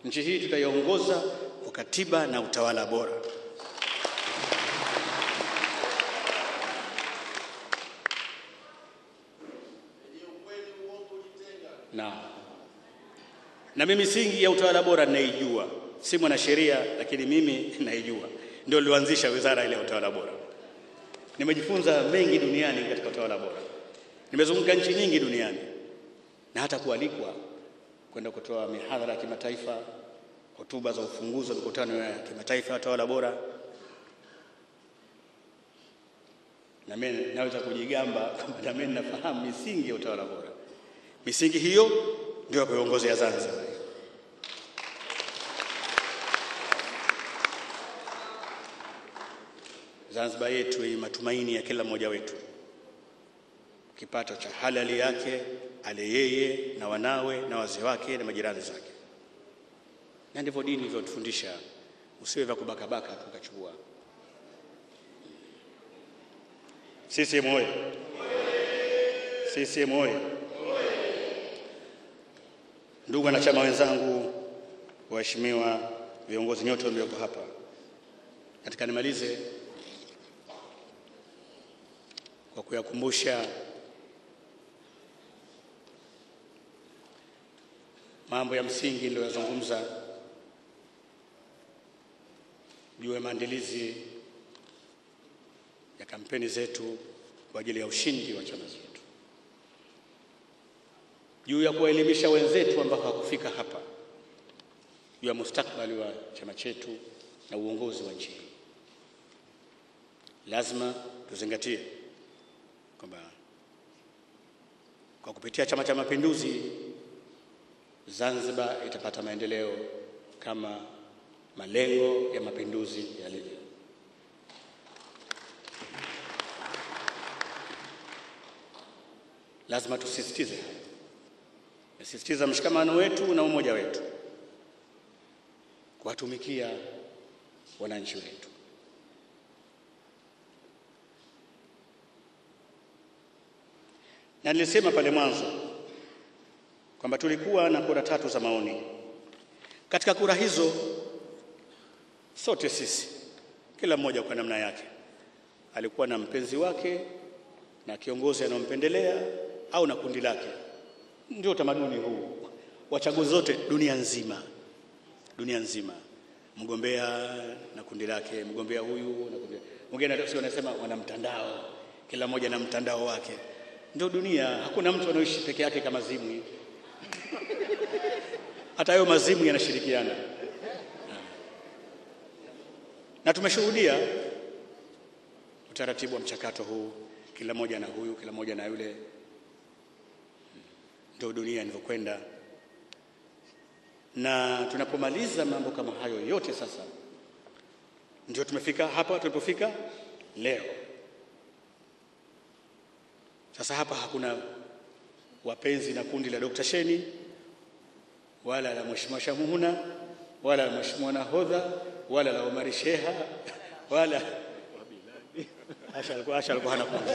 Nchi hii tutaiongoza kwa katiba na utawala bora. Na mimi misingi ya utawala bora ninaijua. Si mwanasheria, lakini mimi naijua. Ndio nilianzisha wizara ile ya utawala bora. Nimejifunza mengi duniani katika utawala bora. Nimezunguka nchi nyingi duniani na hata kualikwa kwenda kutoa mihadhara ya kimataifa, hotuba za ufunguzi wa mikutano ya kimataifa ya utawala bora. Na mimi naweza kujigamba kwamba na mimi nafahamu misingi ya utawala bora. Misingi hiyo ndio viongozi ya Zanzibar. Zanzibar yetu ni matumaini ya kila mmoja wetu. Kipato cha halali yake, ale yeye na wanawe na wazee wake na majirani zake. Na ndivyo dini ilivyotufundisha, usiwe vya kubakabaka tukachukua. CCM oyee! CCM oyee! Ndugu wanachama wenzangu, waheshimiwa viongozi nyote mlioko hapa, nataka nimalize kwa kuyakumbusha mambo ya msingi niliyozungumza juu ya maandalizi ya kampeni zetu kwa ajili ya ushindi wa chama chetu, juu ya kuelimisha wenzetu ambao hawakufika hapa juu ya mustakabali wa chama chetu na uongozi wa nchi hii. Lazima tuzingatie kwamba kwa kupitia Chama cha Mapinduzi Zanzibar itapata maendeleo kama malengo ya mapinduzi yalivyo. Lazima tusisitize mshikamano wetu na umoja wetu, kuwatumikia wananchi wetu. Na nilisema pale mwanzo kwamba tulikuwa na kura 3 za maoni. Katika kura hizo sote sisi, kila mmoja kwa namna yake, alikuwa na mpenzi wake na kiongozi anompendelea au na kundi lake. Ndio tamaduni huu wa chaguzi zote dunia nzima. Mgombea na kundi lake, mgombea huyu na kundi. Mwingine sio anasema wana mtandao, kila mmoja na mtandao wake. Ndio dunia, hakuna mtu anaishi peke yake kama zimwi. Hata hayo mazimu yanashirikiana. Na tumeshuhudia utaratibu wa mchakato huu, kila mmoja na huyu, kila mmoja na yule. Ndio dunia inavyokwenda. Na tunapomaliza mambo kama hayo yote sasa, ndio tumefika hapa tulipofika leo. Sasa hapa hakuna wapenzi na kundi la Dr. Sheni wala la Mheshimiwa Shamuhuna wala la Mheshimiwa Nahodha wala la Omar Sheha wala Asha alikuwa hana kundi.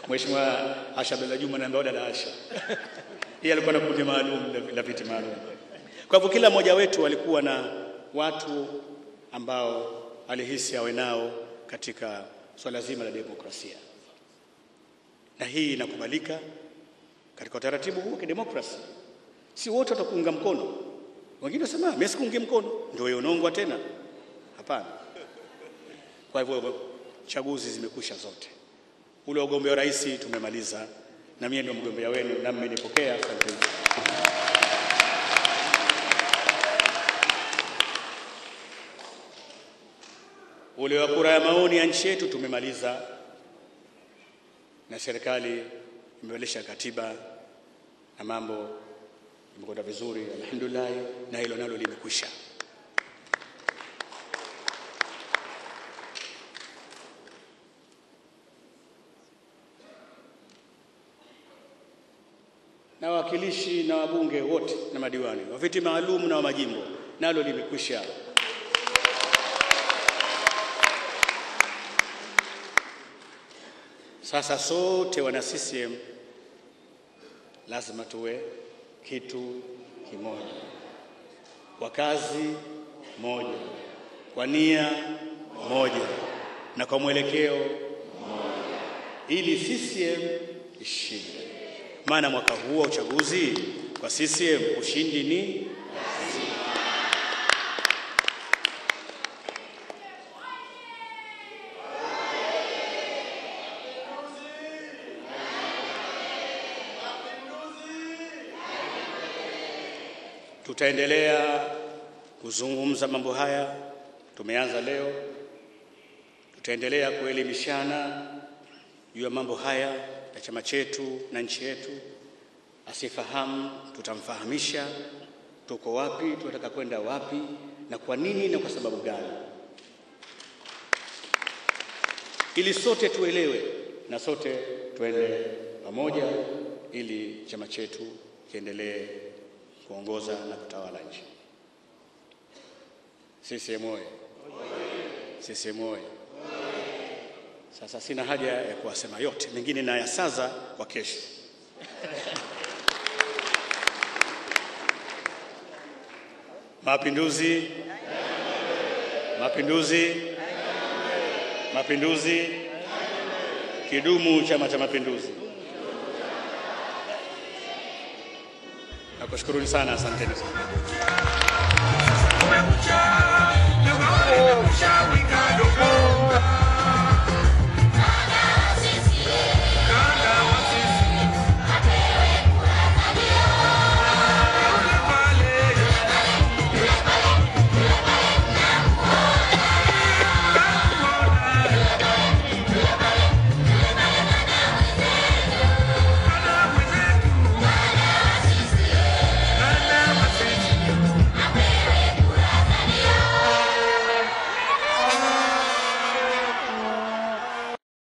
Mheshimiwa Asha Abdalla Juma na Mbauda la Asha. Yeye alikuwa na kundi maalum la viti maalum. Kwa hivyo kila mmoja wetu alikuwa na watu ambao alihisi awe nao katika swala zima la demokrasia. Na hii inakubalika katika utaratibu huu wa demokrasia. Si wote watakuunga mkono. Wengine wasema mimi sikuungi mkono, ndio wewe unaongwa tena. Hapana. Kwa hivyo chaguzi zimekwisha zote. Ule ugombea wa rais tumemaliza na mimi ndio mgombea wenu na mmenipokea. Asante. Ule wa kura ya maoni ya nchi yetu tumemaliza na serikali imebadilisha katiba na mambo imekwenda vizuri alhamdulillah, na hilo nalo limekwisha. Na wawakilishi na wabunge wote na madiwani wa viti maalum na wa majimbo nalo limekwisha. Sasa sote wana CCM lazima tuwe kitu kimoja, kwa kazi moja, kwa nia moja na kwa mwelekeo moja, ili CCM ishinde. Maana mwaka huu wa uchaguzi kwa CCM ushindi ni tutaendelea kuzungumza mambo haya. Tumeanza leo, tutaendelea kuelimishana juu ya mambo haya ya chama chetu na nchi yetu. Asifahamu tutamfahamisha tuko wapi, tunataka kwenda wapi na kwa nini na kwa sababu gani, ili sote tuelewe na sote tuende pamoja, ili chama chetu kiendelee kuongoza na kutawala nchi. CCM oyee! CCM oyee! Sasa sina haja ya kuwasema yote, mengine na yasaza kwa kesho. Mapinduzi! Mapinduzi! Mapinduzi! Kidumu Chama cha Mapinduzi! Nakushukuruni sana, asanteni sana.